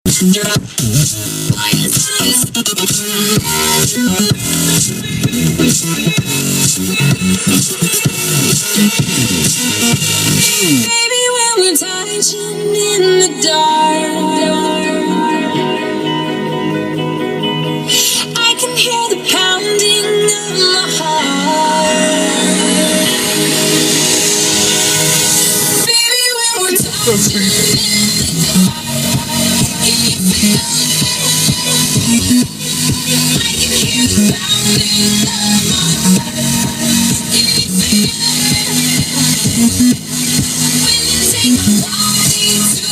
Baby, when we're touching in the dark, I can hear the pounding of my heart. Baby, when we're touching in the dark, can you feel it? I can hear the pounding of my heart. Can you feel it? When you take my body to